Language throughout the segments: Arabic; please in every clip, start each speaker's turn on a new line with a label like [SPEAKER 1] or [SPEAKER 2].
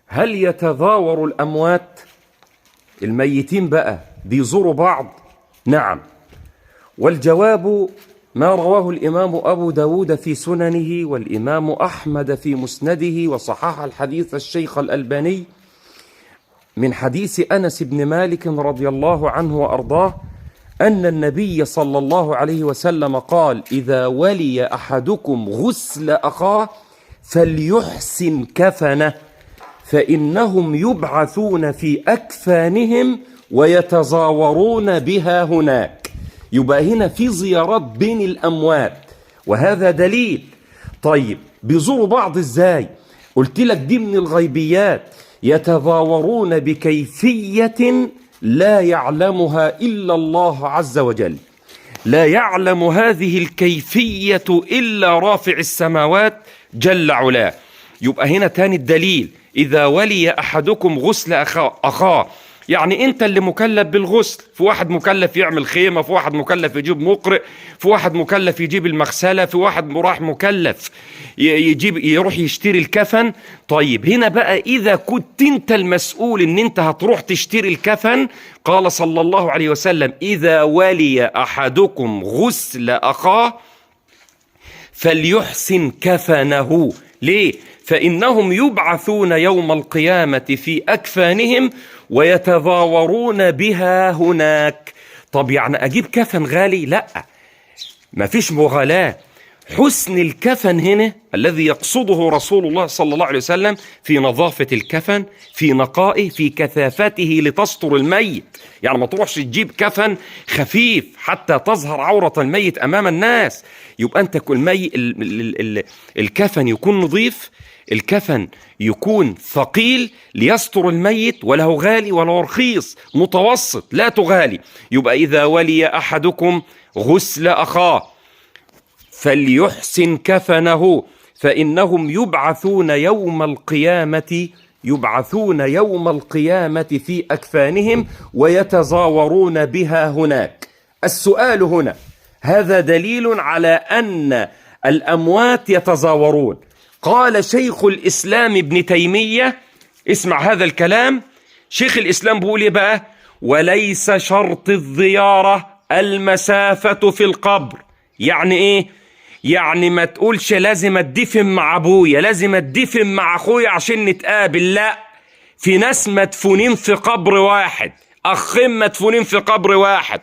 [SPEAKER 1] هل يتضاور الأموات الميتين بقى بيزوروا بعض؟ نعم. والجواب ما رواه الإمام أبو داود في سننه والإمام أحمد في مسنده وصحح الحديث الشيخ الألباني من حديث أنس بن مالك رضي الله عنه وأرضاه أن النبي صلى الله عليه وسلم قال: إذا ولي أحدكم غسل أخاه فليحسن كفنه فإنهم يبعثون في أكفانهم ويتزاورون بها هناك. يبقى هنا في زيارات بين الأموات وهذا دليل. طيب بيزوروا بعض إزاي؟ قلت لك دي من الغيبيات، يتزاورون بكيفية لا يعلمها إلا الله عز وجل، لا يعلم هذه الكيفية إلا رافع السماوات جل علاه. يبقى هنا تاني الدليل، إذا ولي أحدكم غسل أخاه، يعني أنت اللي مكلف بالغسل. في واحد مكلف يعمل خيمة، في واحد مكلف يجيب مقرئ، في واحد مكلف يجيب المغسلة، في واحد راح مكلف يروح يشتري الكفن. طيب هنا بقى إذا كنت أنت المسؤول إن أنت هتروح تشتري الكفن، قال صلى الله عليه وسلم: إذا ولي أحدكم غسل أخاه فليحسن كفنه. ليه؟ فإنهم يبعثون يوم القيامة في أكفانهم ويتزاورون بها هناك. طب يعني أجيب كفن غالي؟ لا، مفيش مغالاة. حسن الكفن هنا الذي يقصده رسول الله صلى الله عليه وسلم في نظافة الكفن، في نقائه، في كثافته لتستر الميت. يعني ما تروحش تجيب كفن خفيف حتى تظهر عورة الميت أمام الناس. يبقى أنت الكفن يكون نظيف، الكفن يكون ثقيل ليستر الميت، وله غالي وله رخيص، متوسط لا تغالي. يبقى إذا ولي أحدكم غسل أخاه فليحسن كفنه فإنهم يبعثون يوم القيامة في أكفانهم ويتزاورون بها هناك. السؤال هنا، هذا دليل على أن الأموات يتزاورون. قال شيخ الإسلام ابن تيمية، اسمع هذا الكلام، شيخ الإسلام بيقول إيه بقى؟ وليس شرط الزيارة المسافة في القبر. يعني إيه؟ يعني ما تقولش لازم اتدفن مع ابويا، لازم اتدفن مع اخويا عشان نتقابل. لا، في ناس مدفونين في قبر واحد، اخين مدفونين في قبر واحد،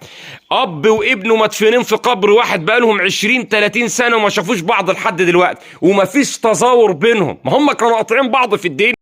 [SPEAKER 1] اب وابنه مدفونين في قبر واحد بقالهم 20-30 سنة وما شافوش بعض لحد دلوقتي، وما فيش تزاور بينهم. ما هم كانوا قاطعين بعض في الدين.